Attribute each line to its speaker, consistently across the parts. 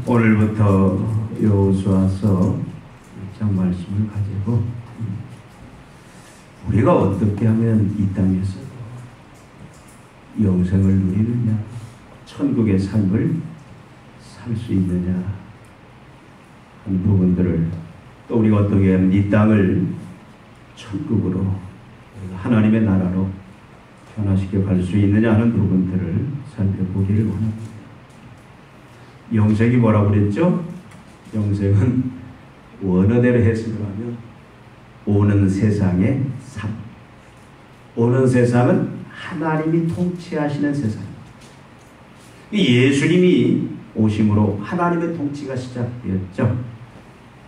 Speaker 1: 오늘부터 여호수아서 1장 말씀을 가지고 우리가 어떻게 하면 이 땅에서 영생을 누리느냐, 천국의 삶을 살 수 있느냐 하는 부분들을, 또 우리가 어떻게 하면 이 땅을 천국으로, 하나님의 나라로 변화시켜 갈 수 있느냐 하는 부분들을 살펴보기를 원합니다. 영생이 뭐라고 그랬죠? 영생은 원어대로 해석을 하면 오는 세상의 삶. 오는 세상은 하나님이 통치하시는 세상입니다. 예수님이 오심으로 하나님의 통치가 시작되었죠.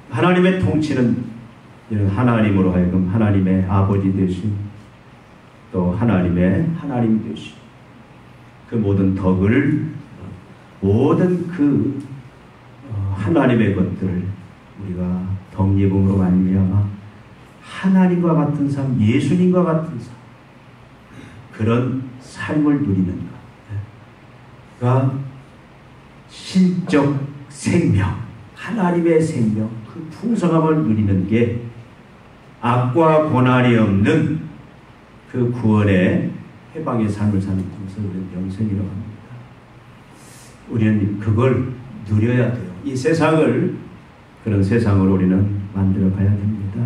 Speaker 1: 하나님의 통치는 하나님으로 하여금 하나님의 아버지 되신, 또 하나님의 하나님 되신 그 모든 덕을, 모든 그 하나님의 것들을 우리가 덕립음으로 말미암아 하나님과 같은 삶, 예수님과 같은 삶, 그런 삶을 누리는 것가 신적 생명, 하나님의 생명, 그 풍성함을 누리는 게 악과 고난이 없는 그 구원의 해방의 삶을 사는 것을 우리는 영생이라고 합니다. 우리는 그걸 누려야 돼요. 이 세상을 그런 세상으로 우리는 만들어 가야 됩니다.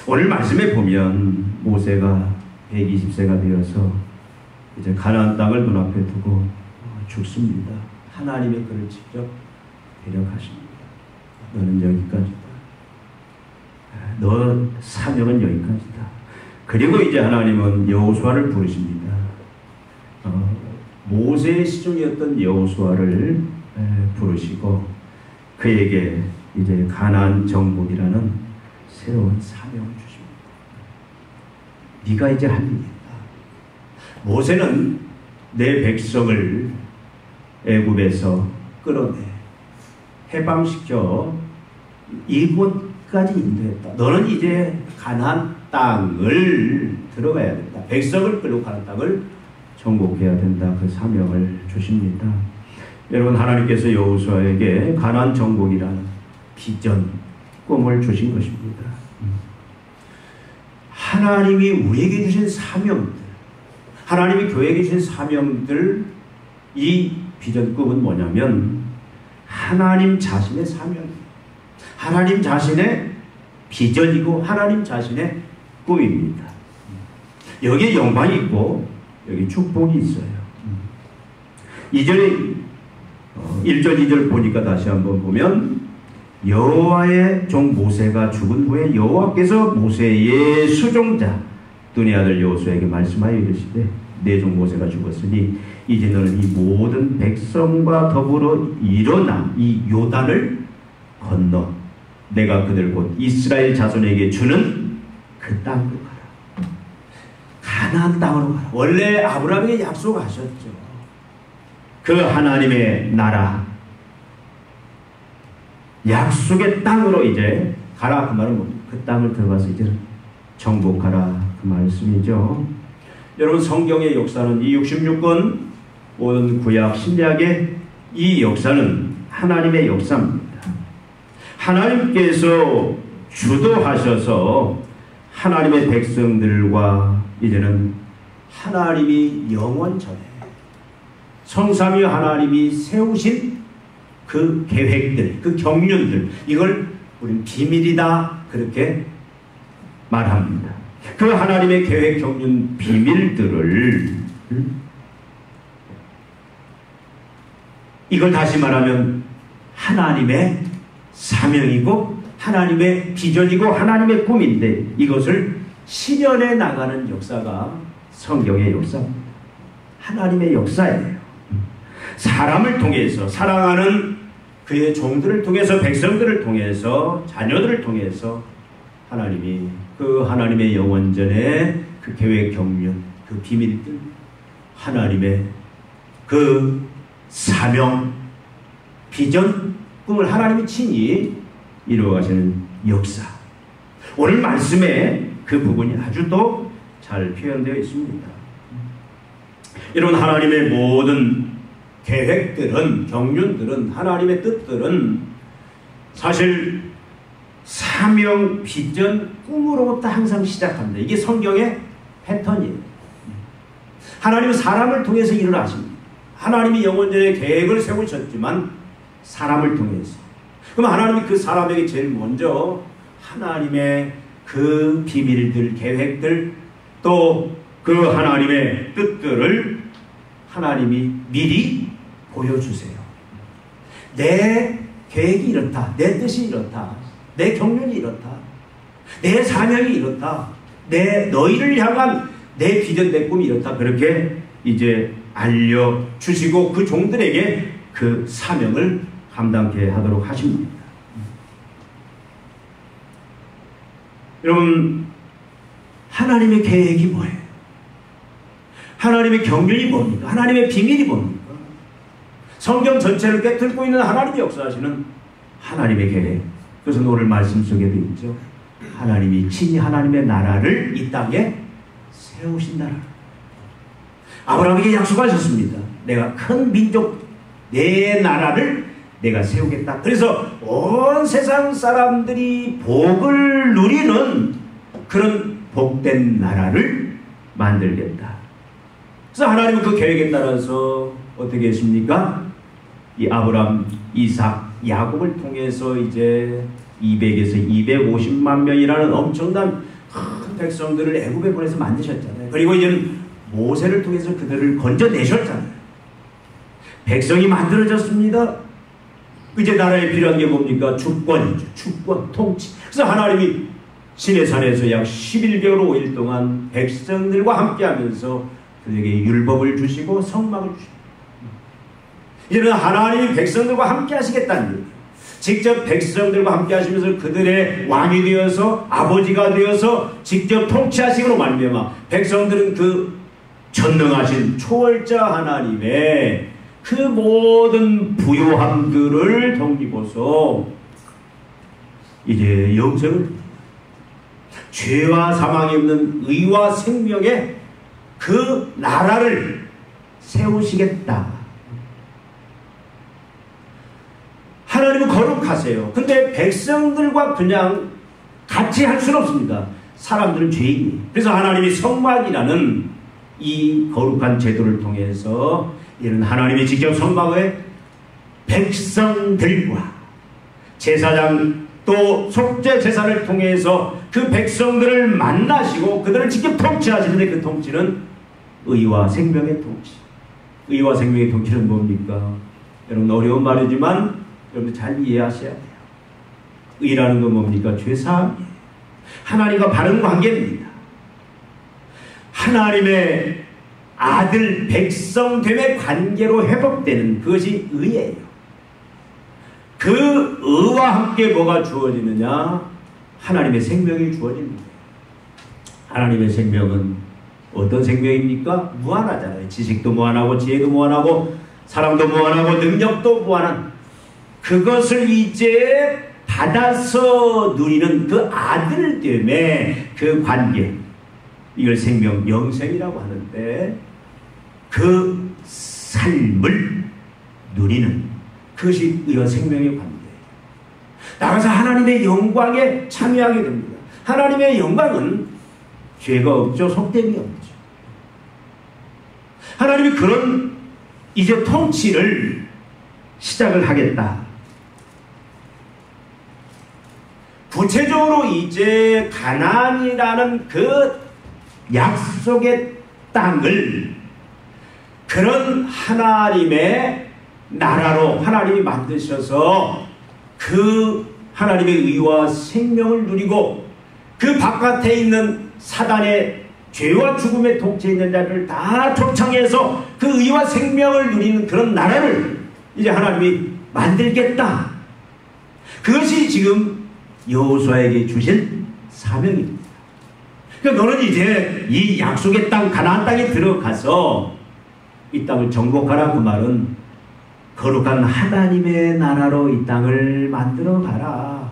Speaker 1: 오늘 말씀에 보면 모세가 120세가 되어서 이제 가나안 땅을 눈앞에 두고 죽습니다. 하나님의 그를 직접 데려가십니다. 너는 여기까지다. 너 사명은 여기까지다. 그리고 이제 하나님은 여호수아를 부르십니다. 모세의 시종이었던 여호수아를 부르시고 그에게 이제 가나안 정복이라는 새로운 사명을 주십니다. 네가 이제 할 일이 있다. 모세는 내 백성을 애굽에서 끌어내 해방시켜 이곳까지 인도했다. 너는 이제 가나안 땅을 들어가야 된다. 백성을 끌고 가는 땅을 정복해야 된다. 그 사명을 주십니다. 여러분, 하나님께서 여호수아에게 가나안 정복이라는 비전, 꿈을 주신 것입니다. 하나님이 우리에게 주신 사명들, 하나님이 교회에게 주신 사명들, 이 비전, 꿈은 뭐냐면 하나님 자신의 사명입니다. 하나님 자신의 비전이고 하나님 자신의 꿈입니다. 여기에 영광이 있고 여기 축복이 있어요. 2절, 1절, 2절 보니까 다시 한번 보면 여호와의 종 모세가 죽은 후에 여호와께서 모세의 수종자 눈의 아들 여호수아에게 말씀하여 이르시되 내 종 모세가 죽었으니 이제 너는 이 모든 백성과 더불어 일어나 이 요단을 건너 내가 그들 곧 이스라엘 자손에게 주는 그 땅으로 가라. 가나안 땅으로 가라. 원래 아브라함에게 약속하셨죠. 그 하나님의 나라, 약속의 땅으로 이제 가라. 그 말은 뭡니까? 그 땅을 들어가서 이제 정복하라. 그 말씀이죠. 여러분, 성경의 역사는 이 66권 모든 구약 신약의 이 역사는 하나님의 역사입니다. 하나님께서 주도하셔서 하나님의 백성들과 이제는 하나님이 영원 전에 성삼위 하나님이 세우신 그 계획들, 그 경륜들, 이걸 우리는 비밀이다 그렇게 말합니다. 그 하나님의 계획, 경륜, 비밀들을, 이걸 다시 말하면 하나님의 사명이고 하나님의 비전이고 하나님의 꿈인데 이것을 실현해 나가는 역사가 성경의 역사입니다. 하나님의 역사예요. 사람을 통해서, 사랑하는 그의 종들을 통해서, 백성들을 통해서, 자녀들을 통해서 하나님이 그 하나님의 영원전의 그 계획, 경륜, 그 비밀들, 하나님의 그 사명, 비전, 꿈을 하나님이 친히 이루어가시는 역사. 오늘 말씀에 그 부분이 아주 또 잘 표현되어 있습니다. 여러분, 하나님의 모든 계획들은, 경륜들은, 하나님의 뜻들은 사실 사명, 비전, 꿈으로부터 항상 시작합니다. 이게 성경의 패턴이에요. 하나님은 사람을 통해서 일을 하십니다. 하나님이 영원전에 계획을 세우셨지만 사람을 통해서. 그럼 하나님이 그 사람에게 제일 먼저 하나님의 그 비밀들, 계획들, 또 그 하나님의 뜻들을 하나님이 미리 보여주세요. 내 계획이 이렇다. 내 뜻이 이렇다. 내 경륜이 이렇다. 내 사명이 이렇다. 너희를 향한 내 비전, 내 꿈이 이렇다. 그렇게 이제 알려주시고 그 종들에게 그 사명을 감당케 하도록 하십니다. 여러분, 하나님의 계획이 뭐예요? 하나님의 경륜이 뭡니까? 하나님의 비밀이 뭡니까? 성경 전체를 꿰뚫고 있는 하나님이 역사하시는 하나님의 계획. 그래서 오늘 말씀 속에도 있죠. 하나님이 친히 하나님의 나라를 이 땅에 세우신다. 아브라함에게 약속하셨습니다. 내가 큰 민족, 내 나라를 내가 세우겠다. 그래서 온 세상 사람들이 복을 누리는 그런 복된 나라를 만들겠다. 그래서 하나님은 그 계획에 따라서 어떻게 했습니까? 이 아브라함, 이삭, 야곱을 통해서 이제 200에서 250만 명이라는 엄청난 큰 백성들을 애굽에 보내서 만드셨잖아요. 그리고 이제 모세를 통해서 그들을 건져내셨잖아요. 백성이 만들어졌습니다. 이제 나라에 필요한 게 뭡니까? 주권이죠. 주권, 통치. 그래서 하나님이 시내산에서 약 11개월 5일 동안 백성들과 함께 하면서 그들에게 율법을 주시고 성막을 주시고 이제는 하나님이 백성들과 함께 하시겠다는 얘기예요. 직접 백성들과 함께 하시면서 그들의 왕이 되어서 아버지가 되어서 직접 통치하시기로 말미암아 백성들은 그 전능하신 초월자 하나님의 그 모든 부요함들을 덧입어서 이제 영생을, 죄와 사망이 없는 의와 생명의 그 나라를 세우시겠다. 하나님은 거룩하세요. 근데 백성들과 그냥 같이 할 수는 없습니다. 사람들은 죄인이에요. 그래서 하나님이 성막이라는 이 거룩한 제도를 통해서 이런 하나님이 직접 성막에 백성들과 제사장 또 속죄 제사를 통해서 그 백성들을 만나시고 그들을 직접 통치하시는데 그 통치는 의와 생명의 통치. 의와 생명의 통치는 뭡니까? 여러분 어려운 말이지만 여러분 잘 이해하셔야 돼요. 의라는 건 뭡니까? 죄사함이에요. 하나님과 바른 관계입니다. 하나님의 아들 백성됨의 관계로 회복되는 그것이 의예요. 그 의와 함께 뭐가 주어지느냐? 하나님의 생명이 주어집니다. 하나님의 생명은 어떤 생명입니까? 무한하잖아요. 지식도 무한하고 지혜도 무한하고 사랑도 무한하고 능력도 무한한 그것을 이제 받아서 누리는 그 아들됨의 그 관계, 이걸 생명, 영생이라고 하는데 그 삶을 누리는 그것이 의와 생명의 관계예요. 나가서 하나님의 영광에 참여하게 됩니다. 하나님의 영광은 죄가 없죠. 속됨이 없죠. 하나님이 그런 이제 통치를 시작을 하겠다. 구체적으로 이제 가나안이라는 그 약속의 땅을 그런 하나님의 나라로 하나님이 만드셔서 그 하나님의 의와 생명을 누리고 그 바깥에 있는 사단의 죄와 죽음의 통치에 있는 자들을 다 초청해서 그 의와 생명을 누리는 그런 나라를 이제 하나님이 만들겠다. 그것이 지금 여호수아에게 주신 사명입니다. 그러니까 너는 이제 이 약속의 땅 가나안 땅에 들어가서 이 땅을 정복하라. 그 말은 거룩한 하나님의 나라로 이 땅을 만들어 가라.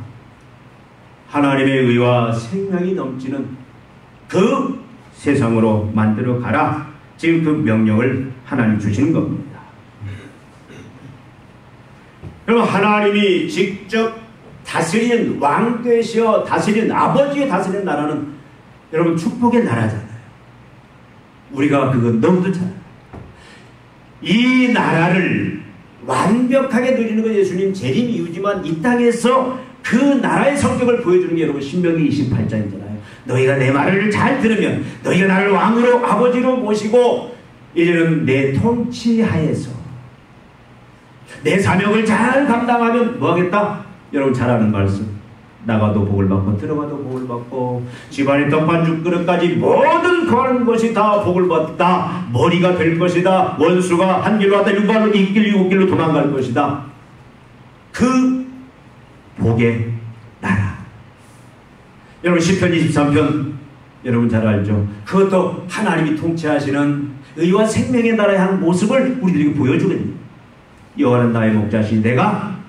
Speaker 1: 하나님의 의와 생명이 넘치는 그 세상으로 만들어 가라. 지금 그 명령을 하나님 주시는 겁니다. 그럼 하나님이 직접 다스리는 왕 되시어 다스리는 아버지의 다스리는 나라는 여러분 축복의 나라잖아요. 우리가 그거 너무도 잘 이 나라를 완벽하게 누리는 건 예수님 재림 이유지만 이 땅에서 그 나라의 성격을 보여주는 게 여러분 신명기 28장이잖아요. 너희가 내 말을 잘 들으면 너희가 나를 왕으로 아버지로 모시고 이제는 내 통치하에서 내 사명을 잘 감당하면 뭐하겠다? 여러분 잘 아는 말씀. 나가도 복을 받고 들어가도 복을 받고 집안의 떡반죽 그릇까지 모든 거하는 것이 다 복을 받다. 머리가 될 것이다. 원수가 한 길로 왔다 6발로 6길 7길로 도망갈 것이다. 그 복의 나라. 여러분 시편 23편 여러분 잘 알죠? 그것도 하나님이 통치하시는 의와 생명의 나라의 한 모습을 우리들에게 보여주거든요. 여호와는 나의 목자시니 내가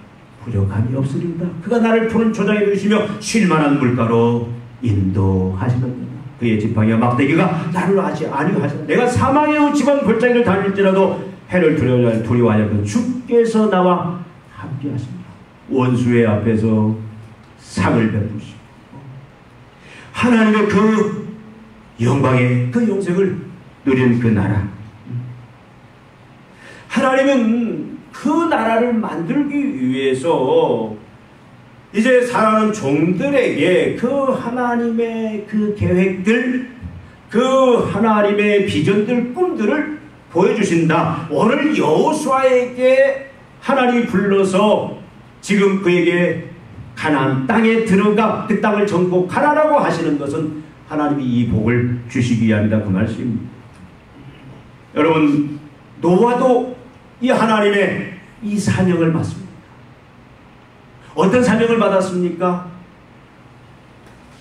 Speaker 1: 부족함이 없으리로다. 그가 나를 푸른 초장에 두시며 쉴만한 물가로 인도하시느니라. 그의 지팡이와 막대기가 나를 하지 아니하시라. 내가 사망의 지방 골짜기를 다닐지라도 해를 두려워하지 않고 주께서 나와 함께하십니다. 원수의 앞에서 상을 베푸시고 하나님의 그 영광의 그 영생을 누리는 그 나라. 하나님은 그 나라를 만들기 위해서 이제 살아가는 종들에게 그 하나님의 그 계획들, 그 하나님의 비전들, 꿈들을 보여주신다. 오늘 여호수아에게 하나님이 불러서 지금 그에게 가나안 땅에 들어가 그 땅을 정복하라라고 하시는 것은 하나님이 이 복을 주시기 위함이다. 그 말씀입니다. 여러분 노아도 이 하나님의 이 사명을 받습니다. 어떤 사명을 받았습니까?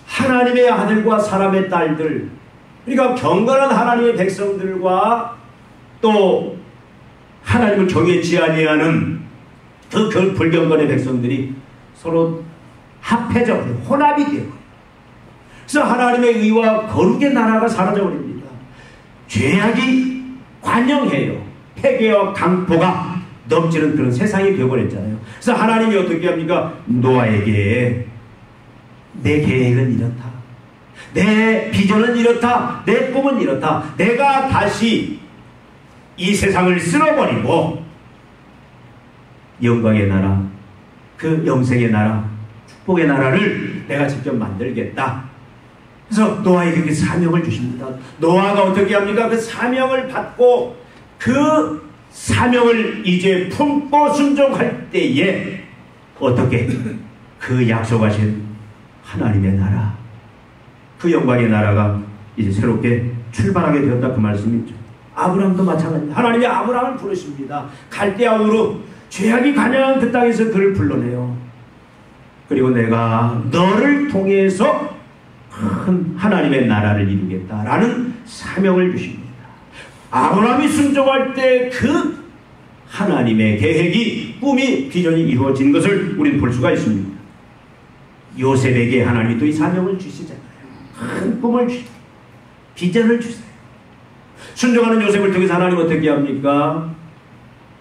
Speaker 1: 하나님의 아들과 사람의 딸들, 그러니까 경건한 하나님의 백성들과 또 하나님을 경외치 아니하는 그 불경건의 백성들이 서로 합해져 혼합이 되고, 그래서 하나님의 의와 거룩의 나라가 사라져 버립니다. 죄악이 관영해요. 폐괴와 강포가 넘치는 그런 세상이 되어버렸잖아요. 그래서 하나님이 어떻게 합니까? 노아에게 내 계획은 이렇다. 내 비전은 이렇다. 내 꿈은 이렇다. 내가 다시 이 세상을 쓸어버리고 영광의 나라, 그 영생의 나라, 축복의 나라를 내가 직접 만들겠다. 그래서 노아에게 그 사명을 주십니다. 노아가 어떻게 합니까? 그 사명을 받고 그 사명을 이제 품고 순종할 때에 어떻게 그 약속하신 하나님의 나라, 그 영광의 나라가 이제 새롭게 출발하게 되었다. 그 말씀이죠. 아브라함도 마찬가지입니다. 하나님이 아브라함을 부르십니다. 갈대아 우르 죄악이 가난한 그 땅에서 그를 불러내요. 그리고 내가 너를 통해서 큰 하나님의 나라를 이루겠다라는 사명을 주십니다. 아브라함이 순종할 때 그 하나님의 계획이, 꿈이, 비전이 이루어진 것을 우리는 볼 수가 있습니다. 요셉에게 하나님이 또 이 사명을 주시잖아요. 큰 꿈을 주시고 비전을 주세요. 순종하는 요셉을 통해서 하나님은 어떻게 합니까?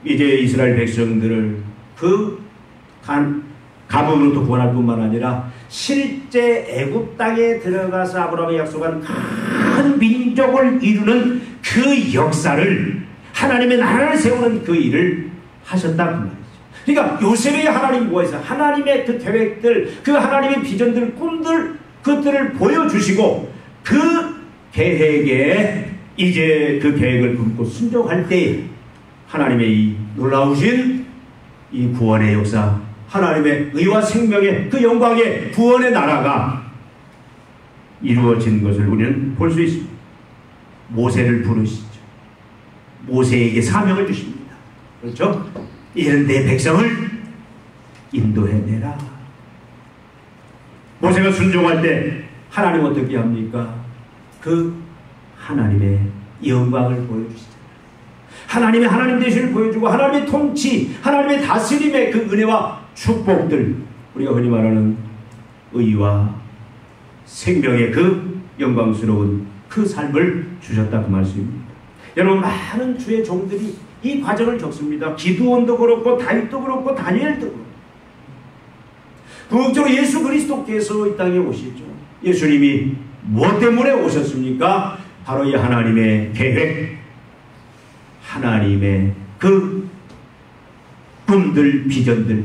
Speaker 1: 이제 이스라엘 백성들을 그 가뭄으로부터 구원할 뿐만 아니라 실제 애굽 땅에 들어가서 아브라함이 약속한 큰 민족을 이루는 그 역사를, 하나님의 나라를 세우는 그 일을 하셨다 그 말이죠. 그러니까 요셉에게 하나님이 뭐했어요? 하나님의 그 계획들, 그 하나님의 비전들, 꿈들, 그것들을 보여주시고 그 계획에 이제 그 계획을 품고 순종할 때 하나님의 이 놀라우신 이 구원의 역사, 하나님의 의와 생명의 그 영광의 구원의 나라가 이루어진 것을 우리는 볼 수 있습니다. 모세를 부르시죠. 모세에게 사명을 주십니다. 그렇죠? 이제는 내 백성을 인도해내라. 모세가 순종할 때 하나님 어떻게 합니까? 그 하나님의 영광을 보여주시죠. 하나님의 하나님 되심을 보여주고 하나님의 통치, 하나님의 다스림의 그 은혜와 축복들, 우리가 흔히 말하는 의와 생명의 그 영광스러운 그 삶을 주셨다 그 말씀입니다. 여러분 많은 주의 종들이 이 과정을 겪습니다. 기드온도 그렇고 다윗도 그렇고 다니엘도 그렇고. 궁극적으로 예수 그리스도께서 이 땅에 오시죠. 예수님이 무엇 때문에 오셨습니까? 바로 이 하나님의 계획, 하나님의 그 꿈들, 비전들,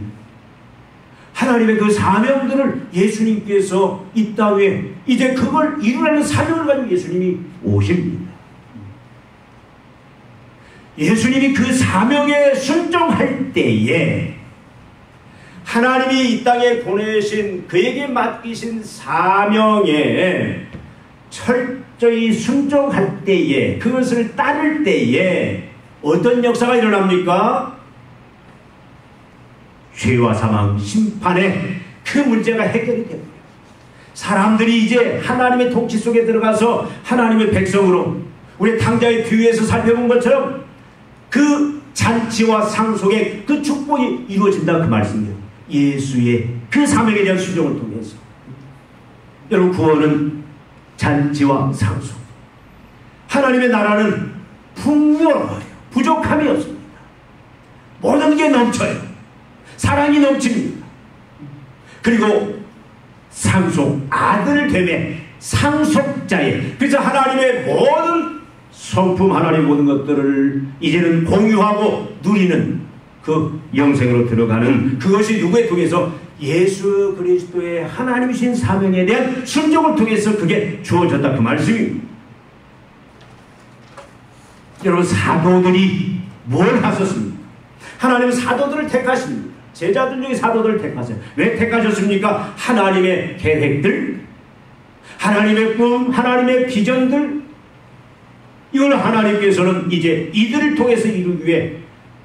Speaker 1: 하나님의 그 사명들을 예수님께서 이 땅에 이제 그걸 이루라는 사명을 가지고 예수님이 오십니다. 예수님이 그 사명에 순종할 때에 하나님이 이 땅에 보내신 그에게 맡기신 사명에 철저히 순종할 때에, 그것을 따를 때에 어떤 역사가 일어납니까? 죄와 사망, 심판의 그 문제가 해결이 됩니다. 사람들이 이제 하나님의 통치 속에 들어가서 하나님의 백성으로 우리 탕자의 뒤에서 살펴본 것처럼 그 잔치와 상속의 그 축복이 이루어진다 그 말씀이에요. 예수의 그 사명에 대한 순종을 통해서. 여러분, 구원은 잔치와 상속. 하나님의 나라는 풍요로워요. 부족함이 없습니다. 모든 게 넘쳐요. 사랑이 넘칩니다. 그리고 상속, 아들 되매 상속자의, 그래서 하나님의 모든 성품, 하나님의 모든 것들을 이제는 공유하고 누리는 그 영생으로 들어가는 그것이 누구에 통해서? 예수 그리스도의 하나님이신 사명에 대한 순종을 통해서 그게 주어졌다 그 말씀입니다. 여러분, 사도들이 뭘 하셨습니까? 하나님은 사도들을 택하십니다. 제자들 중에 사도들을 택하세요. 왜 택하셨습니까? 하나님의 계획들, 하나님의 꿈, 하나님의 비전들, 이걸 하나님께서는 이제 이들을 통해서 이루기 위해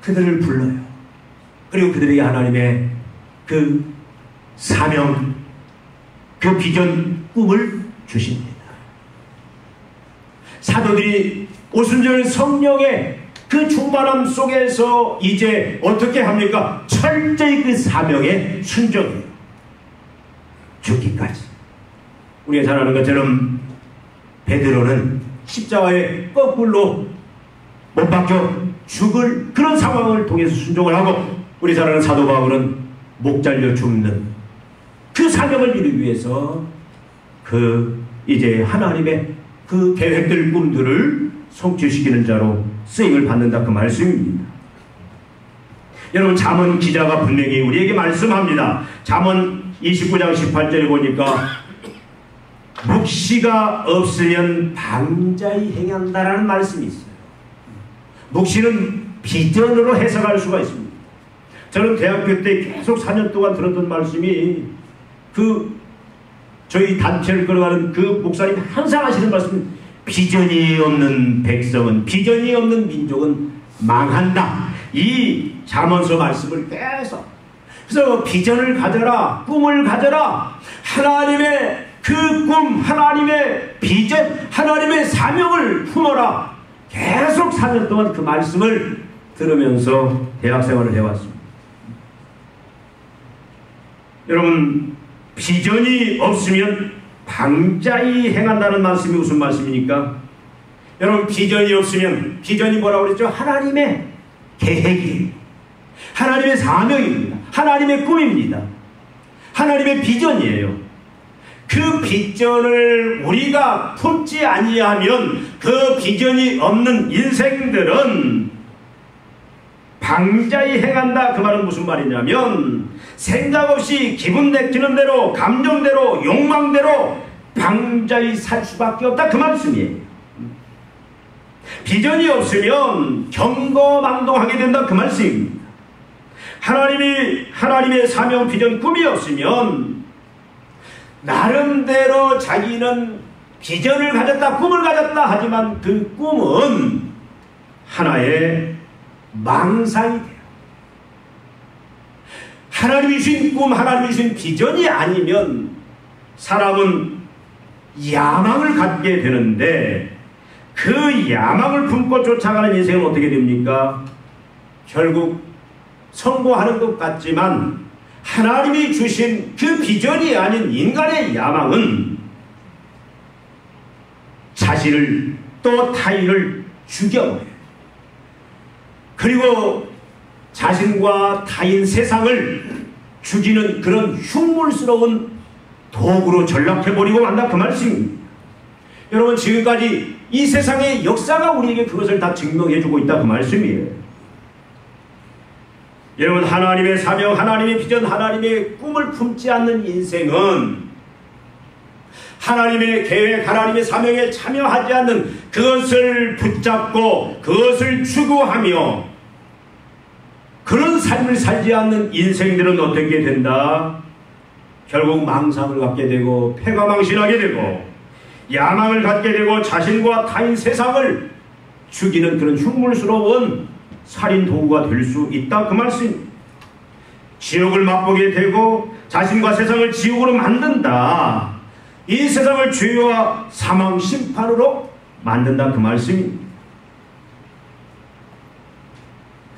Speaker 1: 그들을 불러요. 그리고 그들에게 하나님의 그 사명, 그 비전, 꿈을 주십니다. 사도들이 오순절 성령의 그 충만함 속에서 이제 어떻게 합니까? 철저히 그 사명에 순종해요. 죽기까지. 우리가 잘 아는 것처럼 베드로는 십자가에 거꾸로 못 박혀 죽을 그런 상황을 통해서 순종을 하고, 우리 잘 아는 사도 바울은 목 잘려 죽는 그 사명을 이루기 위해서 그 이제 하나님의 그 계획들, 꿈들을 성취시키는 자로 쓰임을 받는다 그 말씀입니다. 여러분, 잠언 기자가 분명히 우리에게 말씀합니다. 잠언 29장 18절에 보니까 묵시가 없으면 방자히 행한다라는 말씀이 있어요. 묵시는 비전으로 해석할 수가 있습니다. 저는 대학교 때 계속 4년 동안 들었던 말씀이, 저희 단체를 끌어가는 그 목사님이 항상 하시는 말씀이, 비전이 없는 백성은, 비전이 없는 민족은 망한다. 이 잠언서 말씀을 계속. 그래서 비전을 가져라, 꿈을 가져라, 하나님의 그 꿈, 하나님의 비전, 하나님의 사명을 품어라. 계속 4년 동안 그 말씀을 들으면서 대학생활을 해왔습니다. 여러분, 비전이 없으면 방자히 행한다는 말씀이 무슨 말씀입니까? 여러분, 비전이 없으면, 비전이 뭐라고 그랬죠? 하나님의 계획이에요. 하나님의 사명입니다. 하나님의 꿈입니다. 하나님의 비전이에요. 그 비전을 우리가 품지 아니하면 그 비전이 없는 인생들은 방자히 행한다. 그 말은 무슨 말이냐면 생각 없이 기분 내키는 대로, 감정대로, 욕망대로 방자히 살 수밖에 없다. 그 말씀이에요. 비전이 없으면 경거망동하게 된다. 그 말씀입니다. 하나님의 사명, 비전, 꿈이 없으면 나름대로 자기는 비전을 가졌다, 꿈을 가졌다 하지만 그 꿈은 하나의 망상이 돼요. 하나님이 주신 꿈, 하나님이 주신 비전이 아니면 사람은 야망을 갖게 되는데, 그 야망을 품고 쫓아가는 인생은 어떻게 됩니까? 결국 성공하는 것 같지만 하나님이 주신 그 비전이 아닌 인간의 야망은 자신을 또 타인을 죽여버려요. 그리고 자신과 타인 세상을 죽이는 그런 흉물스러운 도구로 전락해버리고 만다 그 말씀입니다. 여러분, 지금까지 이 세상의 역사가 우리에게 그것을 다 증명해주고 있다 그 말씀이에요. 여러분, 하나님의 사명, 하나님의 비전, 하나님의 꿈을 품지 않는 인생은 하나님의 계획, 하나님의 사명에 참여하지 않는 그것을 붙잡고 그것을 추구하며 그런 삶을 살지 않는 인생들은 어떻게 된다? 결국 망상을 갖게 되고 패가망신하게 되고 야망을 갖게 되고 자신과 타인 세상을 죽이는 그런 흉물스러운 살인 도구가 될 수 있다 그 말씀. 지옥을 맛보게 되고 자신과 세상을 지옥으로 만든다. 이 세상을 죄와 사망 심판으로 만든다 그 말씀입니다.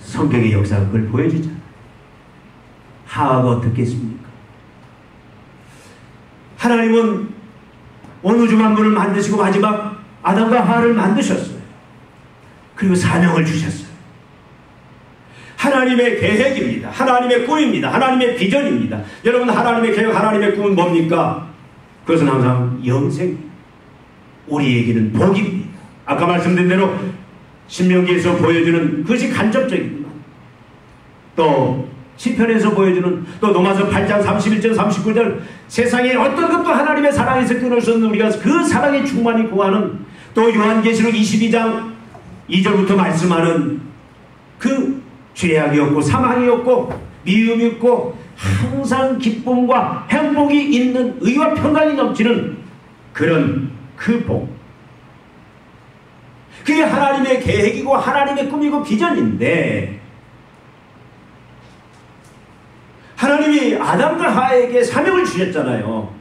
Speaker 1: 성경의 역사가 그걸 보여주잖아요. 하와가 어떻게 했습니까? 하나님은 온 우주 만물을 만드시고 마지막 아담과 하와를 만드셨어요. 그리고 사명을 주셨어요. 하나님의 계획입니다. 하나님의 꿈입니다. 하나님의 비전입니다. 여러분, 하나님의 계획, 하나님의 꿈은 뭡니까? 그것은 항상 영생, 우리에게는 복입니다. 아까 말씀드린 대로 신명기에서 보여주는 그것이 간접적입니다. 또 시편에서 보여주는, 또 로마서 8장 31절 39절 세상에 어떤 것도 하나님의 사랑에서 끊을 수 없는 우리가 그 사랑의 충만히 구하는, 또 요한계시록 22장 2절부터 말씀하는 그 죄악이 없고 사망이 없고 미움이 없고 항상 기쁨과 행복이 있는 의와 평강이 넘치는 그런 그 복, 그게 하나님의 계획이고 하나님의 꿈이고 비전인데, 하나님이 아담과 하와에게 사명을 주셨잖아요.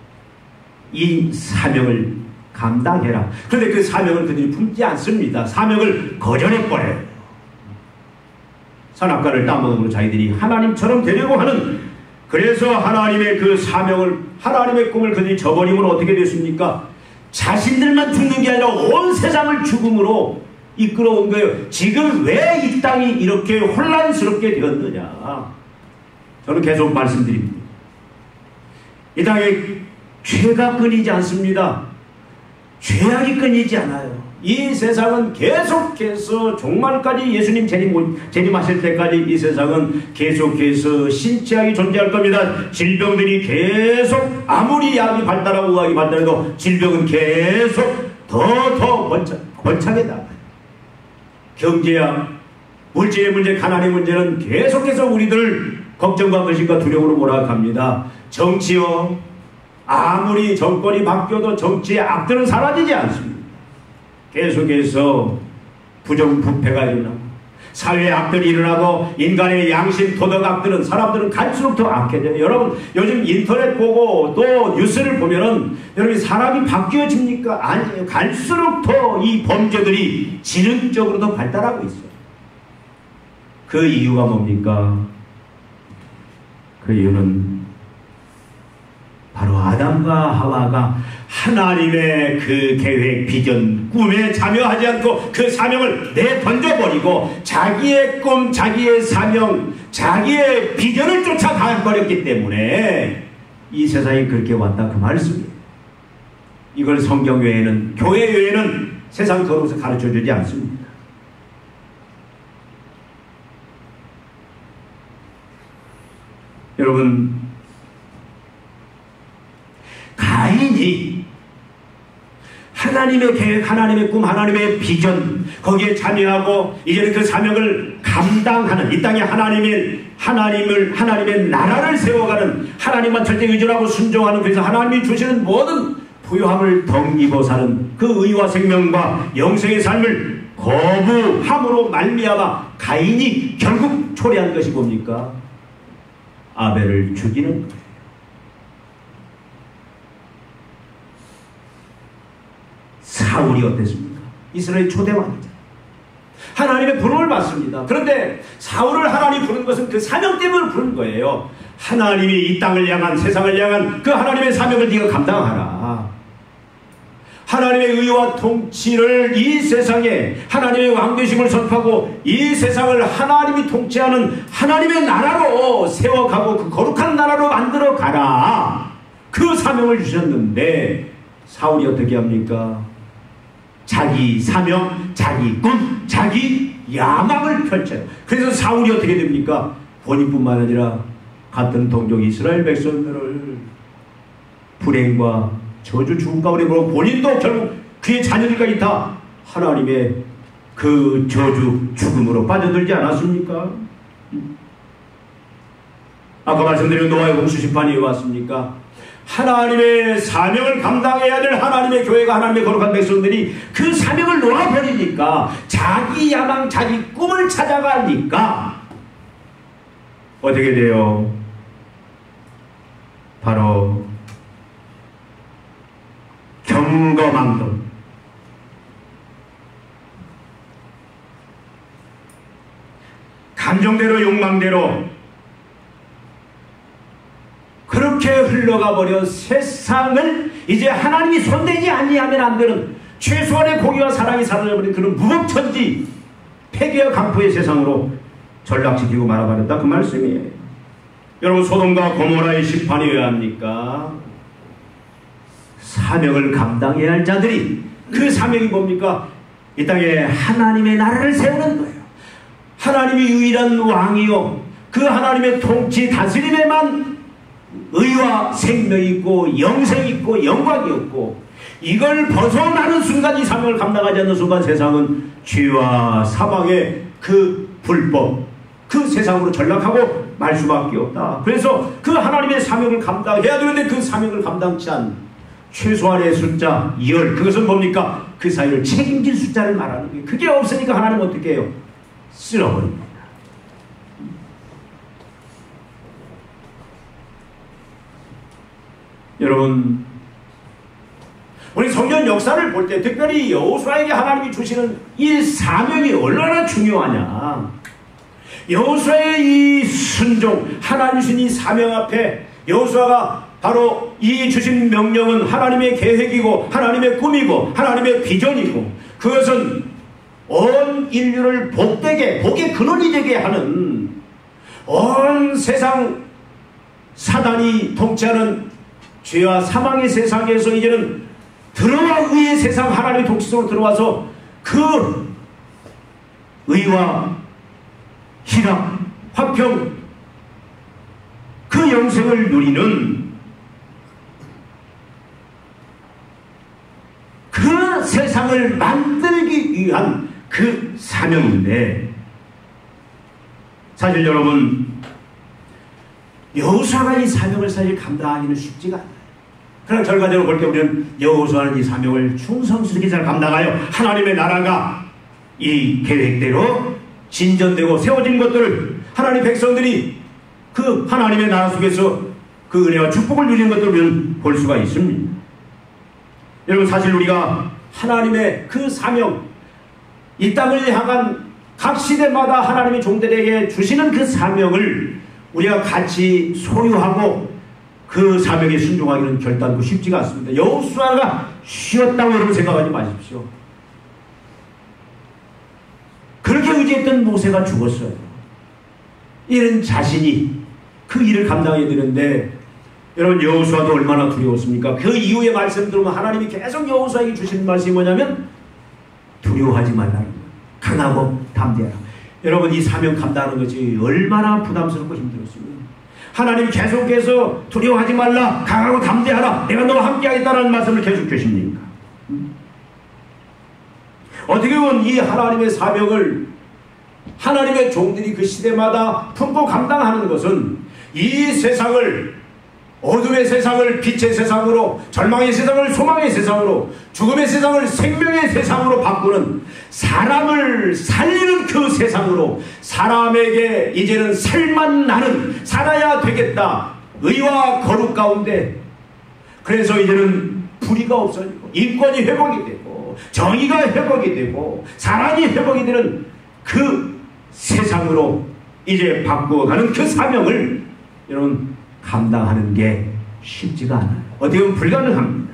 Speaker 1: 이 사명을 감당해라. 그런데 그 사명을 그들이 품지 않습니다. 사명을 거절해버려요. 선악과를 따먹음으로 자기들이 하나님처럼 되려고 하는, 그래서 하나님의 그 사명을, 하나님의 꿈을 그들이 저버리면 어떻게 됐습니까? 자신들만 죽는 게 아니라 온 세상을 죽음으로 이끌어온 거예요. 지금 왜 이 땅이 이렇게 혼란스럽게 되었느냐? 저는 계속 말씀드립니다. 이 땅에 죄가 끊이지 않습니다. 죄악이 끊이지 않아요. 이 세상은 계속해서 종말까지, 예수님 재림하실 때까지 이 세상은 계속해서 신체학이 존재할 겁니다. 질병들이 계속, 아무리 약이 발달하고 의학이 발달해도 질병은 계속 더 번창해 나가요. 경제학, 물질의 문제, 가난의 문제는 계속해서 우리들 걱정과 의심과 두려움으로 몰아갑니다. 정치요, 아무리 정권이 바뀌어도 정치의 악들은 사라지지 않습니다. 계속해서 부정부패가 일어나고 사회의 악들이 일어나고 인간의 양심, 도덕 악들은, 사람들은 갈수록 더 악해져요. 여러분, 요즘 인터넷 보고 또 뉴스를 보면은 여러분, 사람이 바뀌어집니까? 아니에요. 갈수록 더 이 범죄들이 지능적으로 더 발달하고 있어요. 그 이유가 뭡니까? 그 이유는 바로 아담과 하와가 하나님의 그 계획, 비전, 꿈에 참여하지 않고 그 사명을 내던져버리고 자기의 꿈, 자기의 사명, 자기의 비전을 쫓아가버렸기 때문에 이 세상이 그렇게 왔다 그 말씀이에요. 이걸 성경 외에는, 교회 외에는 세상 걸어서 가르쳐주지 않습니다. 여러분, 가인이 하나님의 계획, 하나님의 꿈, 하나님의 비전, 거기에 참여하고 이제는 그 사명을 감당하는, 이 땅에 하나님의 나라를 세워가는, 하나님만 절대 의존하고 순종하는, 그래서 하나님이 주시는 모든 부요함을 덧입어 사는 그 의와 생명과 영생의 삶을 거부함으로 말미암아 가인이 결국 초래한 것이 뭡니까? 아벨을 죽이는 거예요. 사울이 어땠습니까? 이스라엘 초대왕이죠. 하나님의 부름을 받습니다. 그런데 사울을 하나님이 부른 것은 그 사명 때문에 부른 거예요. 하나님이 이 땅을 향한, 세상을 향한 그 하나님의 사명을 네가 감당하라. 하나님의 의와 통치를 이 세상에 하나님의 왕되심을 선포하고 이 세상을 하나님이 통치하는 하나님의 나라로 세워가고 그 거룩한 나라로 만들어 가라. 그 사명을 주셨는데 사울이 어떻게 합니까? 자기 사명, 자기 꿈, 자기 야망을 펼쳐요. 그래서 사울이 어떻게 됩니까? 본인뿐만 아니라 같은 동족 이스라엘 백성들을 불행과 저주 죽음 가운데 몰고 본인도 결국 그의 자녀들까지 다 하나님의 그 저주 죽음으로 빠져들지 않았습니까? 아까 말씀드린 노아의 홍수 심판이 왜 왔습니까? 하나님의 사명을 감당해야 될 하나님의 교회가 하나님의 거룩한 백성들이 그 사명을 놓아버리니까 자기 야망, 자기 꿈을 찾아가니까 어떻게 돼요? 바로 경거망동, 감정대로 욕망대로 그렇게 흘러가 버려 세상을 이제 하나님이 손대지 아니하면 안 되는 최소한의 공의와 사랑이 사라져버린 그런 무법천지 폐괴와 강포의 세상으로 전락시키고 말아버렸다, 그 말씀이에요. 여러분, 소돔과 고모라의 심판이 왜 합니까? 사명을 감당해야 할 자들이, 그 사명이 뭡니까? 이 땅에 하나님의 나라를 세우는 거예요. 하나님이 유일한 왕이요, 그 하나님의 통치 다스림에만 의와 생명이 있고 영생이 있고 영광이 없고, 이걸 벗어나는 순간, 이 사명을 감당하지 않는 순간 세상은 죄와 사망의 그 불법, 그 세상으로 전락하고 말 수밖에 없다. 그래서 그 하나님의 사명을 감당해야 되는데 그 사명을 감당치 않은 최소한의 숫자 10, 그것은 뭡니까? 그 사회를 책임질 숫자를 말하는 거예요. 그게 없으니까 하나님은 어떻게 해요? 쓸어버립니다. 여러분, 우리 성경 역사를 볼 때 특별히 여호수아에게 하나님이 주시는 이 사명이 얼마나 중요하냐. 여호수아의 이 순종, 하나님 주신 이 사명 앞에 여호수아가 바로 이 주신 명령은 하나님의 계획이고 하나님의 꿈이고 하나님의 비전이고, 그것은 온 인류를 복되게, 복의 근원이 되게 하는, 온 세상 사단이 통치하는 죄와 사망의 세상에서 이제는 들어와 의의 세상, 하나님의 통치 속으로 들어와서 그 의와 희락, 화평, 그 영생을 누리는 그 세상을 만들기 위한 그 사명인데, 사실 여러분, 여호수아가 이 사명을 사실 감당하기는 쉽지가 않아요. 그러나 결과적으로 볼 때 우리는 여호수아는 이 사명을 충성스럽게 잘 감당하여 하나님의 나라가 이 계획대로 진전되고 세워진 것들을, 하나님 백성들이 그 하나님의 나라 속에서 그 은혜와 축복을 누리는 것들을 우리는 볼 수가 있습니다. 여러분, 사실 우리가 하나님의 그 사명, 이 땅을 향한 각 시대마다 하나님의 종들에게 주시는 그 사명을 우리가 같이 소유하고 그 사명에 순종하기는 결단코 쉽지가 않습니다. 여호수아가 쉬었다고 여러분 생각하지 마십시오. 그렇게 의지했던 모세가 죽었어요. 이런 자신이 그 일을 감당해야 되는데, 여러분, 여호수아도 얼마나 두려웠습니까? 그 이후의 말씀 들으면 하나님이 계속 여호수아에게 주시는 말씀이 뭐냐면 두려워하지 말라는 거예요. 강하고 담대하라. 여러분, 이 사명 감당하는 것이 얼마나 부담스럽고 힘들었습니까? 하나님이 계속해서 두려워하지 말라, 강하고 담대하라, 내가 너와 함께 하겠다는 말씀을 계속 주십니까? 어떻게 보면 이 하나님의 사명을 하나님의 종들이 그 시대마다 품고 감당하는 것은 이 세상을, 어둠의 세상을 빛의 세상으로, 절망의 세상을 소망의 세상으로, 죽음의 세상을 생명의 세상으로 바꾸는, 사람을 살리는 그 세상으로, 사람에게 이제는 살만 나는, 살아야 되겠다, 의와 거룩 가운데, 그래서 이제는 불의가 없어지고 인권이 회복이 되고 정의가 회복이 되고 사랑이 회복이 되는 그 세상으로 이제 바꾸어가는 그 사명을 여러분 감당하는 게 쉽지가 않아요. 어떻게 보면 불가능합니다.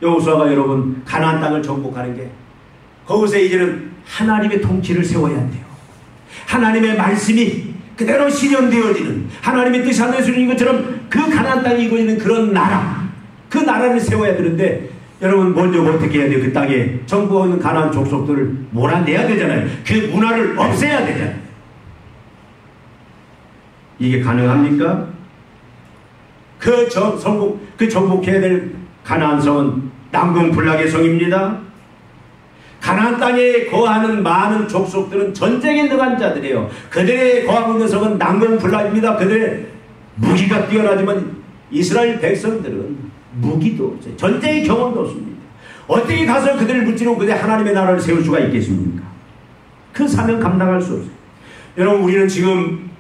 Speaker 1: 여호수아가 여러분 가나안 땅을 정복하는 게 거기서 이제는 하나님의 통치를 세워야 돼요. 하나님의 말씀이 그대로 실현되어지는, 하나님의 뜻이 하늘에서 이루어진 것처럼 그 가나안 땅이 이루어지는 그런 나라, 그 나라를 세워야 되는데, 여러분 먼저 어떻게 해야 돼요? 그 땅에 정복하는 가나안 족속들을 몰아내야 되잖아요. 그 문화를 없애야 되잖아요. 이게 가능합니까? 그 정복해야 될 가나안 성은 난공불락의 성입니다. 가나안 땅에 거하는 많은 족속들은 전쟁에 능한 자들이에요. 그들의 거하고 있는 성은 난공불락입니다. 그들의 무기가 뛰어나지만 이스라엘 백성들은 무기도 없어요. 전쟁의 경험도 없습니다. 어떻게 가서 그들을 무찌르고 그들 하나님의 나라를 세울 수가 있겠습니까? 그 사명 감당할 수 없어요. 여러분, 우리는 지금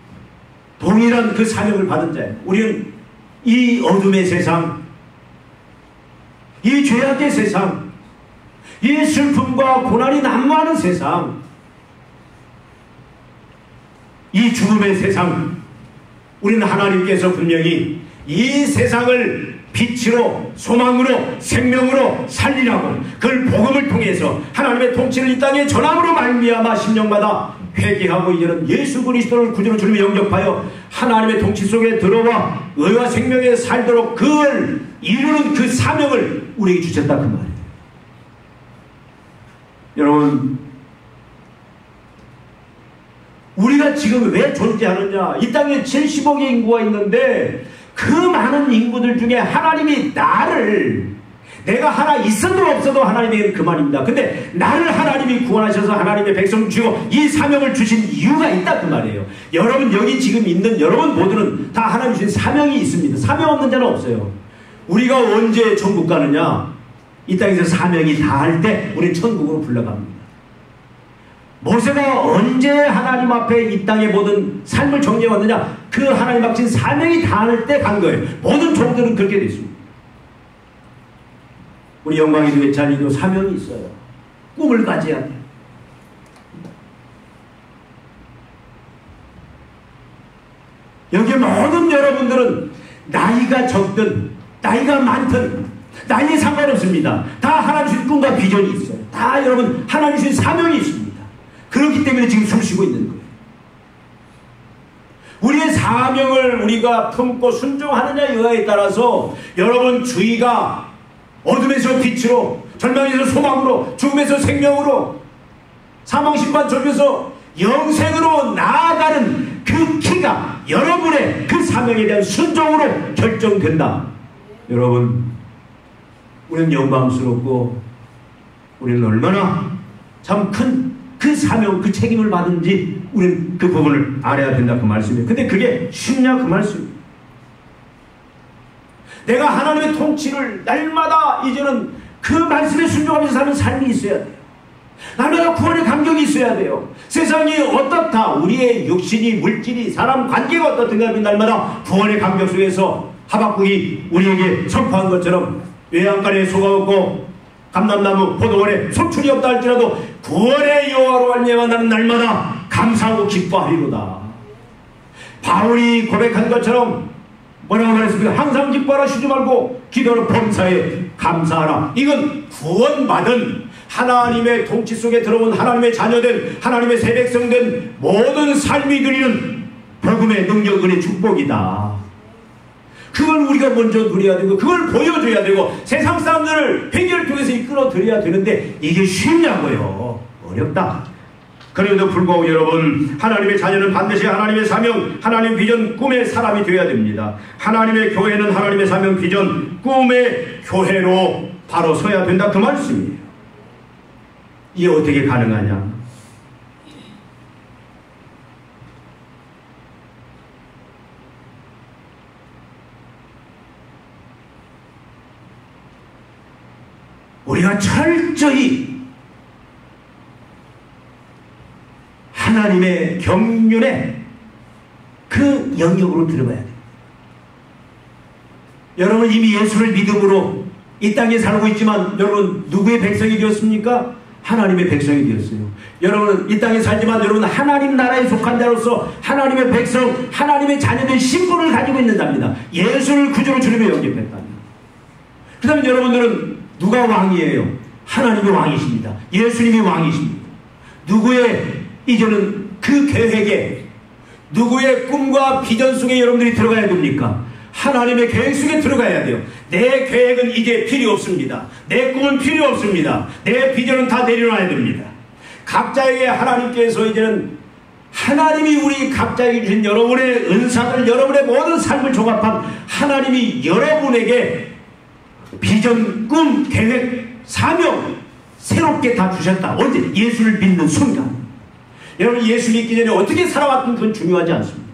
Speaker 1: 동일한 그 사명을 받은 자예요. 우리는 이 어둠의 세상, 이 죄악의 세상, 이 슬픔과 고난이 난무하는 세상, 이 죽음의 세상, 우리는 하나님께서 분명히 이 세상을 빛으로, 소망으로, 생명으로 살리라고 그걸 복음을 통해서 하나님의 통치를 이 땅에 전함으로 말미암아 심령마다 회개하고 이제는 예수 그리스도를 구주로 주님을 영접하여 하나님의 통치 속에 들어와 의와 생명에 살도록 그걸 이루는 그 사명을 우리에게 주셨다 그 말이에요. 여러분, 우리가 지금 왜 존재하느냐? 이 땅에 70억의 인구가 있는데 그 많은 인구들 중에 하나님이 나를, 내가 하나 있어도 없어도 하나님에게는 그만입니다. 근데 나를 하나님이 구원하셔서 하나님의 백성 주시고 이 사명을 주신 이유가 있다 그 말이에요. 여러분, 여기 지금 있는 여러분 모두는 다 하나님 주신 사명이 있습니다. 사명 없는 자는 없어요. 우리가 언제 천국 가느냐? 이 땅에서 사명이 다할 때 우리는 천국으로 불러갑니다. 모세가 언제 하나님 앞에 이 땅의 모든 삶을 정리해 왔느냐? 그 하나님 앞에 사명이 다할 때 간 거예요. 모든 종들은 그렇게 됐습니다. 우리 영광의 교회 자리도 사명이 있어요. 꿈을 가져야 돼요. 여기 모든 여러분들은 나이가 적든 나이가 많든 나이에 상관없습니다. 다 하나님 주신 꿈과 비전이 있어요. 다 여러분 하나님 주신 사명이 있습니다. 그렇기 때문에 지금 숨 쉬고 있는 거예요. 우리의 사명을 우리가 품고 순종하느냐 여하에 따라서 여러분 주의가 어둠에서 빛으로, 절망에서 소망으로, 죽음에서 생명으로, 사망심판 절에서 영생으로 나아가는 그 키가 여러분의 그 사명에 대한 순종으로 결정된다. 여러분, 우리는 영광스럽고 우리는 얼마나 참 큰 그 사명, 그 책임을 받은지 우리는 그 부분을 알아야 된다 그 말씀이에요. 근데 그게 쉽냐 그 말씀이에요. 내가 하나님의 통치를 날마다 이제는 그 말씀에 순종하면서 사는 삶이 있어야 돼요. 날마다 구원의 감격이 있어야 돼요. 세상이 어떻다, 우리의 육신이, 물질이, 사람 관계가 어떻든가 날마다 구원의 감격 속에서 하박국이 우리에게 선포한 것처럼 외양간에 소가 없고 감람나무 포도원에 소출이 없다 할지라도 구원의 여호와로 말미암아 나는 날마다 감사하고 기뻐하리로다. 바울이 고백한 것처럼 뭐라고 말했습니까? 항상 기뻐하라, 쉬지 말고 기도로 범사에 감사하라. 이건 구원받은 하나님의 통치 속에 들어온 하나님의 자녀된 하나님의 새 백성된 모든 삶이 드리는 복음의 능력, 은혜, 축복이다. 그걸 우리가 먼저 누려야 되고 그걸 보여줘야 되고 세상 사람들을 회개를 통해서 이끌어드려야 되는데 이게 쉽냐고요? 어렵다. 그럼에도 불구하고 여러분, 하나님의 자녀는 반드시 하나님의 사명, 하나님의 비전, 꿈의 사람이 되어야 됩니다. 하나님의 교회는 하나님의 사명, 비전, 꿈의 교회로 바로 서야 된다 그 말씀이에요. 이게 어떻게 가능하냐? 우리가 철저히 하나님의 경륜에 그 영역으로 들어가야 돼요. 여러분 이미 예수를 믿음으로 이 땅에 살고 있지만 여러분 누구의 백성이 되었습니까? 하나님의 백성이 되었어요. 여러분은 이 땅에 살지만 여러분은 하나님 나라에 속한 자로서 하나님의 백성, 하나님의 자녀된 신분을 가지고 있는 자입니다. 예수를 구주로 주님의 영접했답니다. 그 다음에 여러분들은 누가 왕이에요? 하나님이 왕이십니다. 예수님이 왕이십니다. 누구의 이제는 그 계획에, 누구의 꿈과 비전 속에 여러분들이 들어가야 됩니까? 하나님의 계획 속에 들어가야 돼요. 내 계획은 이제 필요 없습니다. 내 꿈은 필요 없습니다. 내 비전은 다 내려놔야 됩니다. 각자에게 하나님께서 이제는 하나님이 우리 각자에게 주신 여러분의 은사들, 여러분의 모든 삶을 종합한 하나님이 여러분에게 비전, 꿈, 계획, 사명 새롭게 다 주셨다. 언제? 예수를 믿는 순간. 여러분 예수 믿기 전에 어떻게 살아왔든 그건 중요하지 않습니다.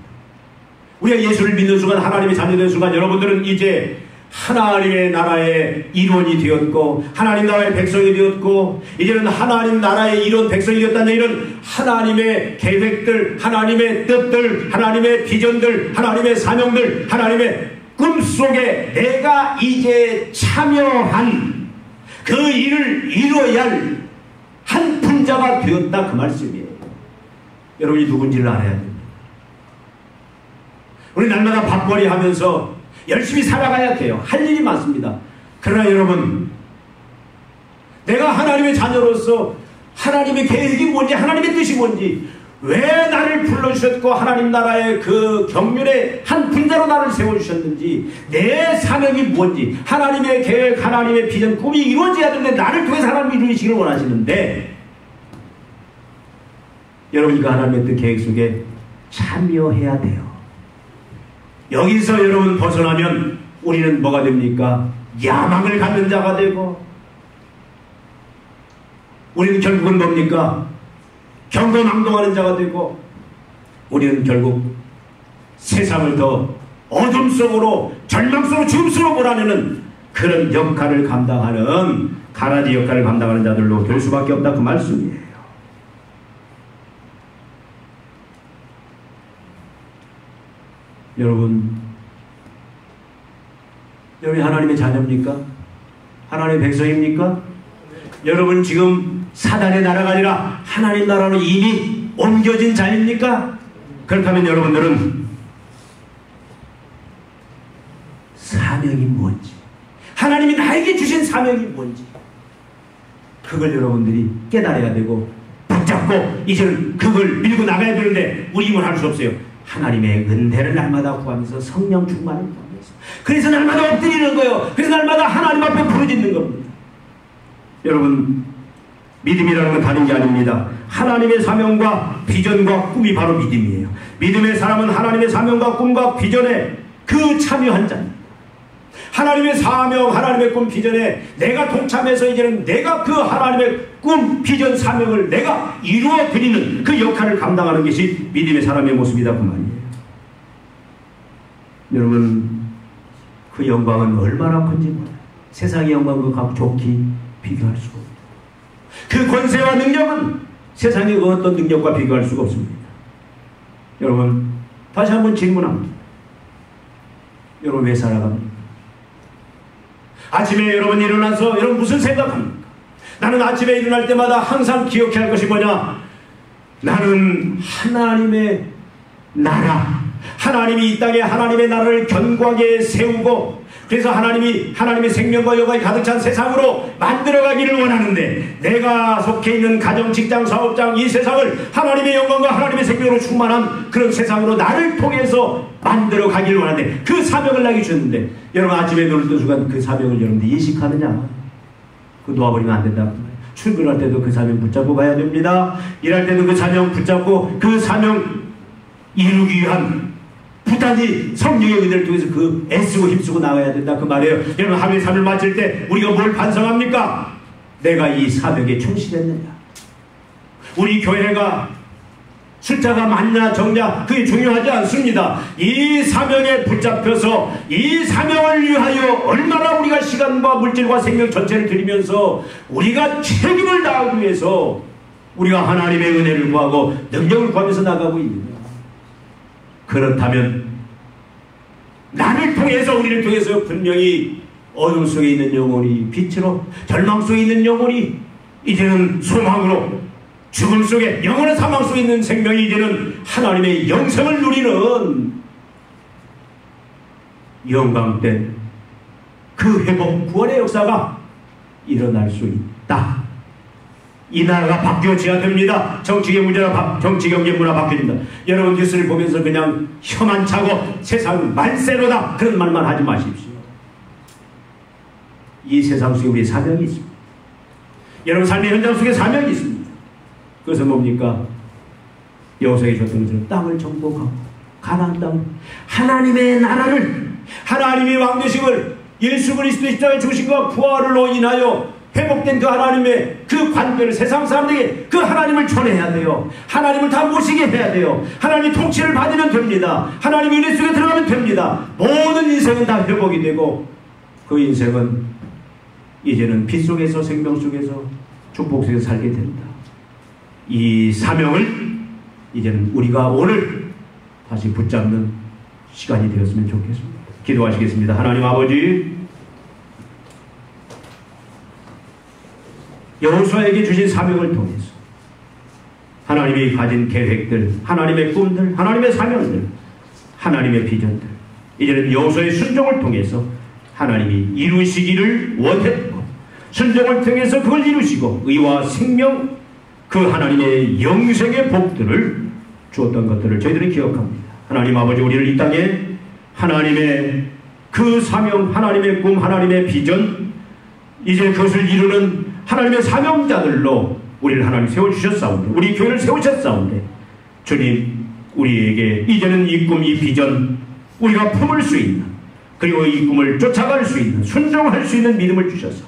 Speaker 1: 우리가 예수를 믿는 순간, 하나님의 자녀된 순간 여러분들은 이제 하나님의 나라의 일원이 되었고 하나님 나라의 백성이 되었고 이제는 하나님 나라의 일원 백성이 되었다는 얘기는 하나님의 계획들, 하나님의 뜻들, 하나님의 비전들, 하나님의 사명들, 하나님의 꿈속에 내가 이제 참여한 그 일을 이루어야 할 한 분자가 되었다, 그 말씀이에요. 여러분이 누군지를 알아야 됩니다. 우리 날마다 밥벌이 하면서 열심히 살아가야 돼요. 할 일이 많습니다. 그러나 여러분, 내가 하나님의 자녀로서 하나님의 계획이 뭔지, 하나님의 뜻이 뭔지, 왜 나를 불러주셨고 하나님 나라의 그 경륜의 한 분자로 나를 세워주셨는지, 내 사명이 뭔지, 하나님의 계획, 하나님의 비전, 꿈이 이루어져야 되는데 나를 통해서 하나님이 이루시기를 원하시는데 여러분이 그 하나님의 뜻 계획 속에 참여해야 돼요. 여기서 여러분 벗어나면 우리는 뭐가 됩니까? 야망을 갖는 자가 되고, 우리는 결국은 뭡니까? 경거망동하는 자가 되고, 우리는 결국 세상을 더 어둠 속으로, 절망 속으로, 죽음 속으로 몰아내는 그런 역할을 감당하는, 가라지 역할을 감당하는 자들로 될 수밖에 없다, 그 말씀이에요. 여러분이 하나님의 자녀입니까? 하나님의 백성입니까? 여러분 지금 사단의 나라가 아니라 하나님 나라로 이미 옮겨진 자입니까? 그렇다면 여러분들은 사명이 뭔지, 하나님이 나에게 주신 사명이 뭔지, 그걸 여러분들이 깨달아야 되고 붙잡고 이제는 그걸 밀고 나가야 되는데 우리 힘을 할 수 없어요. 하나님의 은혜를 날마다 구하면서 성령 충만을 구하면서, 그래서 날마다 엎드리는 거예요. 그래서 날마다 하나님 앞에 부르짖는 겁니다. 여러분, 믿음이라는 건 다른 게 아닙니다. 하나님의 사명과 비전과 꿈이 바로 믿음이에요. 믿음의 사람은 하나님의 사명과 꿈과 비전에 그 참여한 자입니다. 하나님의 사명, 하나님의 꿈, 비전에 내가 동참해서 이제는 내가 그 하나님의 꿈, 비전, 사명을 내가 이루어드리는 그 역할을 감당하는 것이 믿음의 사람의 모습이다, 그 말이에요. 여러분, 그 영광은 얼마나 큰지 몰라요. 세상의 영광과 좋게 비교할 수가 없습니다. 그 권세와 능력은 세상의 그 어떤 능력과 비교할 수가 없습니다. 여러분, 다시 한번 질문합니다. 여러분 왜 살아갑니까? 아침에 여러분이 일어나서 여러분 무슨 생각합니까? 나는 아침에 일어날 때마다 항상 기억해야 할 것이 뭐냐? 나는 하나님의 나라, 하나님이 이 땅에 하나님의 나라를 견고하게 세우고, 그래서 하나님의 생명과 영광이 가득 찬 세상으로 만들어가기를 원하는데, 내가 속해 있는 가정, 직장, 사업장, 이 세상을 하나님의 영광과 하나님의 생명으로 충만한 그런 세상으로 나를 통해서 만들어가기를 원하는데, 그 사명을 나에게 주셨는데, 여러분 아침에 눈을 뜬 순간 그 사명을 여러분들이 인식하느냐? 그거 놓아버리면 안 된다. 출근할 때도 그 사명 붙잡고 가야 됩니다. 일할 때도 그 사명 붙잡고 그 사명 이루기 위한 부단히 성령의 은혜를 통해서 그 애쓰고 힘쓰고 나가야 된다, 그 말이에요. 여러분 하루의 삶을 마칠 때 우리가 뭘 반성합니까? 내가 이 사명에 충실했느냐? 우리 교회가 숫자가 많냐 적냐 그게 중요하지 않습니다. 이 사명에 붙잡혀서 이 사명을 위하여 얼마나 우리가 시간과 물질과 생명 전체를 드리면서 우리가 책임을 다하기 위해서 우리가 하나님의 은혜를 구하고 능력을 구하면서 나가고 있느냐? 그렇다면 나를 통해서, 우리를 통해서 분명히 어둠 속에 있는 영혼이 빛으로, 절망 속에 있는 영혼이 이제는 소망으로, 죽음 속에, 영원한 사망 속에 있는 생명이 이제는 하나님의 영생을 누리는 영광된 그 회복, 구원의 역사가 일어날 수 있다. 이 나라가 바뀌어져야 됩니다. 정치 경제 문화 바뀌어진다. 여러분 뉴스를 보면서 그냥 혀만 차고 세상 말세로다 그런 말만 하지 마십시오. 이 세상 속에 우리의 사명이 있습니다. 여러분 삶의 현장 속에 사명이 있습니다. 그것은 뭡니까? 여호수아에게 줬던 것처럼 땅을 정복하고 가나안 땅 하나님의 나라를 하나님의 왕되심을 예수 그리스도의 십자가의 죽으심과 부활로 인하여 회복된 그 하나님의 그 관계를 세상 사람들에게 그 하나님을 전해야 돼요. 하나님을 다 모시게 해야 돼요. 하나님의 통치를 받으면 됩니다. 하나님의 은혜 속에 들어가면 됩니다. 모든 인생은 다 회복이 되고 그 인생은 이제는 빛 속에서 생명 속에서 축복 속에서 살게 된다. 이 사명을 이제는 우리가 오늘 다시 붙잡는 시간이 되었으면 좋겠습니다. 기도하시겠습니다. 하나님 아버지, 여호수아에게 주신 사명을 통해서 하나님이 가진 계획들, 하나님의 꿈들, 하나님의 사명들, 하나님의 비전들, 이제는 여호수아의 순종을 통해서 하나님이 이루시기를 원했고 순종을 통해서 그걸 이루시고 의와 생명, 그 하나님의 영생의 복들을 주었던 것들을 저희들은 기억합니다. 하나님 아버지, 우리를 이 땅에 하나님의 그 사명, 하나님의 꿈, 하나님의 비전, 이제 그것을 이루는 하나님의 사명자들로 우리를 하나님 세워주셨사온데, 우리 교회를 세우셨사온데, 주님, 우리에게 이제는 이 꿈, 이 비전 우리가 품을 수 있는, 그리고 이 꿈을 쫓아갈 수 있는, 순종할 수 있는 믿음을 주셔서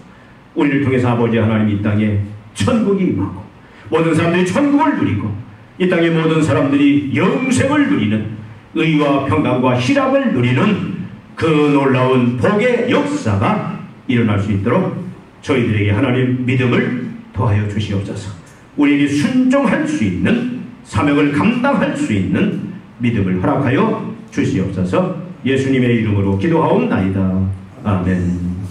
Speaker 1: 우리를 통해서 아버지 하나님 이 땅에 천국이 임하고 모든 사람들이 천국을 누리고 이 땅의 모든 사람들이 영생을 누리는, 의와 평강과 희락을 누리는 그 놀라운 복의 역사가 일어날 수 있도록 저희들에게 하나님 믿음을 더하여 주시옵소서. 우리에게 순종할 수 있는, 사명을 감당할 수 있는 믿음을 허락하여 주시옵소서. 예수님의 이름으로 기도하옵나이다. 아멘.